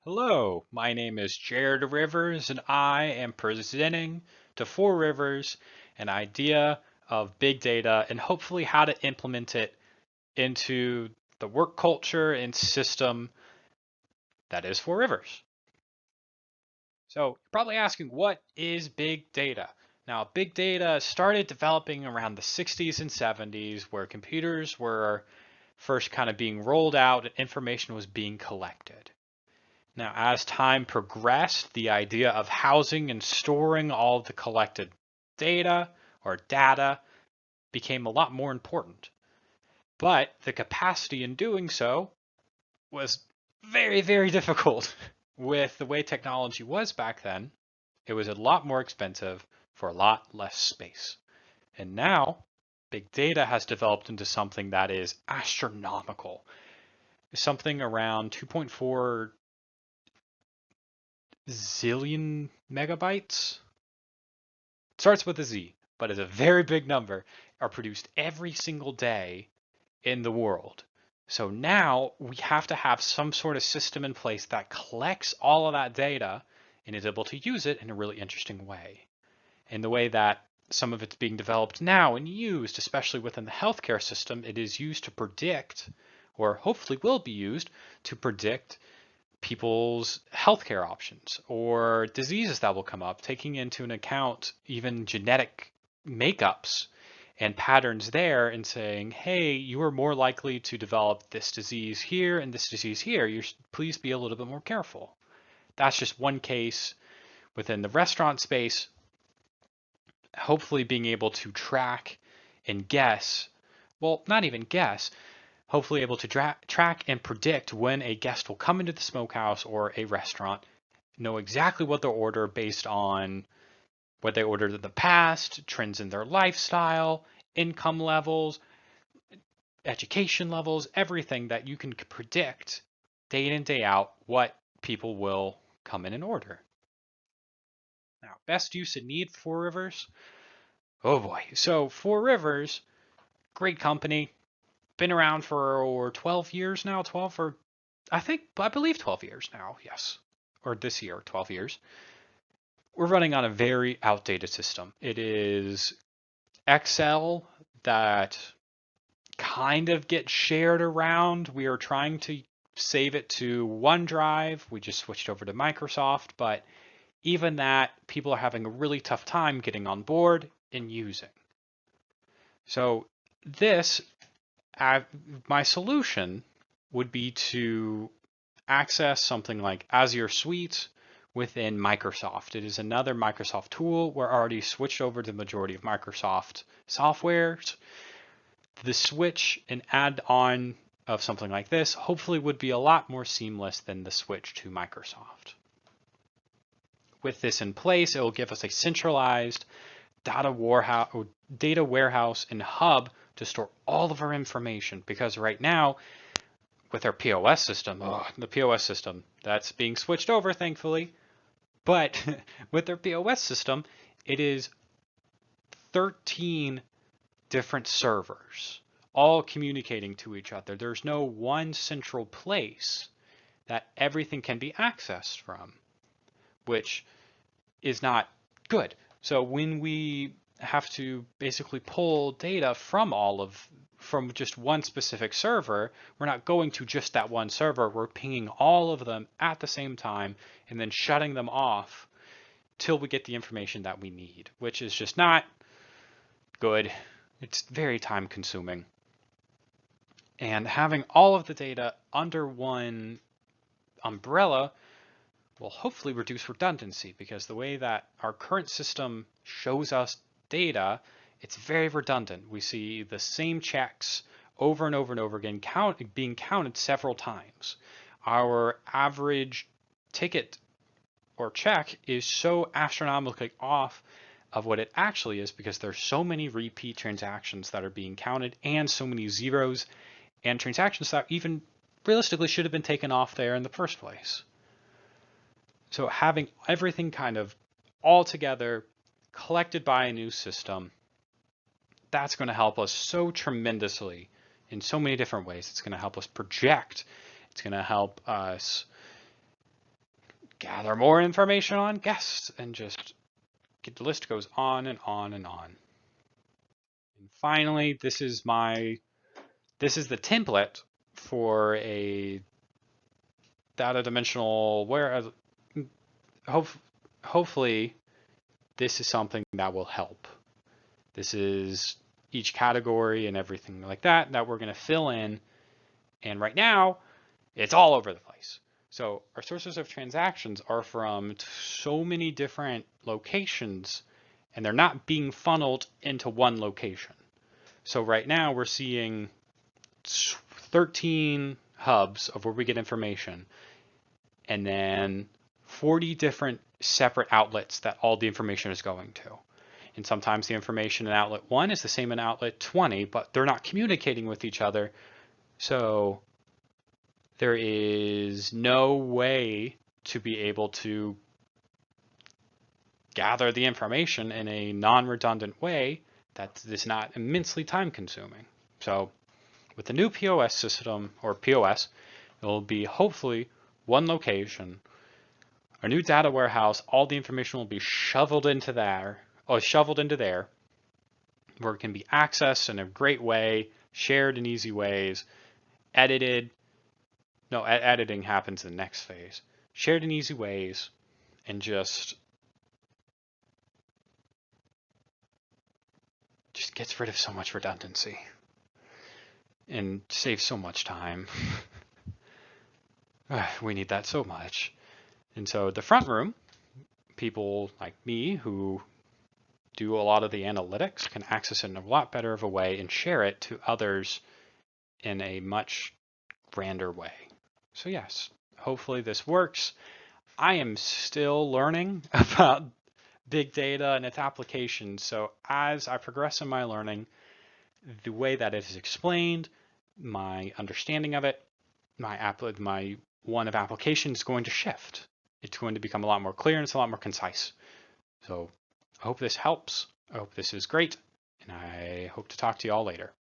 Hello, my name is Jared Rivers, and I am presenting to 4Rivers an idea of big data and hopefully how to implement it into the work culture and system that is 4Rivers. So you're probably asking, what is big data? Now, big data started developing around the 60s and 70s, where computers were first kind of being rolled out and information was being collected. Now, as time progressed, the idea of housing and storing all of the collected data or data became a lot more important. But the capacity in doing so was very, very difficult. With the way technology was back then, it was a lot more expensive for a lot less space. And now, big data has developed into something that is astronomical. Something around 2.4 zillion megabytes. It starts with a Z, but is a very big number, are produced every single day in the world. So now we have to have some sort of system in place that collects all of that data and is able to use it in a really interesting way. In the way that some of it's being developed now and used, especially within the healthcare system, it is used to predict, or hopefully will be used to predict people's healthcare options or diseases that will come up, taking into an account even genetic makeups and patterns there and saying, hey, you are more likely to develop this disease here and this disease here. Please be a little bit more careful. That's just one case within the restaurant space. Hopefully being able to track and guess, well, not even guess, hopefully able to track and predict when a guest will come into the smokehouse or a restaurant, know exactly what they'll order based on what they ordered in the past, trends in their lifestyle, income levels, education levels, everything that you can predict day in and day out what people will come in and order. Now, best use and need for Rivers. Oh boy. So 4Rivers, great company, been around for over 12 years now, 12 or I believe 12 years now, yes. Or this year, 12 years. We're running on a very outdated system. It is Excel that kind of gets shared around. We are trying to save it to OneDrive. We just switched over to Microsoft, but even that, people are having a really tough time getting on board and using. So this, my solution would be to access something like Azure Suite within Microsoft. It is another Microsoft tool. We're already switched over to the majority of Microsoft softwares. The switch and add on of something like this hopefully would be a lot more seamless than the switch to Microsoft. With this in place, it will give us a centralized data warehouse and hub to store all of our information, because right now with our POS system, the POS system, that's being switched over, thankfully. But with their POS system, it is 13 different servers, all communicating to each other. There's no one central place that everything can be accessed from, which is not good. So when we have to basically pull data from just one specific server, we're not going to just that one server. We're pinging all of them at the same time and then shutting them off till we get the information that we need, which is just not good. It's very time consuming. And having all of the data under one umbrella will hopefully reduce redundancy, because the way that our current system shows us data, it's very redundant. We see the same checks over and over and over again being counted several times. Our average ticket or check is so astronomically off of what it actually is, because there's so many repeat transactions that are being counted and so many zeros and transactions that even realistically should have been taken off there in the first place. So having everything kind of all together, collected by a new system, that's going to help us so tremendously in so many different ways. It's going to help us project. It's going to help us gather more information on guests, and just the list goes on and on and on. And finally, this is the template for a data dimensional where hopefully this is something that will help. This is each category and everything like that we're going to fill in. And right now, it's all over the place. So our sources of transactions are from so many different locations, and they're not being funneled into one location. So right now we're seeing 13 hubs of where we get information, and then 40 different separate outlets that all the information is going to. And sometimes the information in outlet 1 is the same in outlet 20, but they're not communicating with each other. So there is no way to be able to gather the information in a non-redundant way that is not immensely time consuming. So with the new POS system, or POS, it will be hopefully one location, a new data warehouse, all the information will be shoveled into there, where it can be accessed in a great way, shared in easy ways, edited. No, editing happens in the next phase. Shared in easy ways, and just gets rid of so much redundancy and saves so much time. We need that so much. And so the front room, people like me who do a lot of the analytics can access it in a lot better of a way and share it to others in a much grander way. So yes, hopefully this works. I am still learning about big data and its applications. So as I progress in my learning, the way that it is explained, my understanding of it, my one of application is going to shift. It's going to become a lot more clear and it's a lot more concise. So I hope this helps. I hope this is great, and I hope to talk to you all later.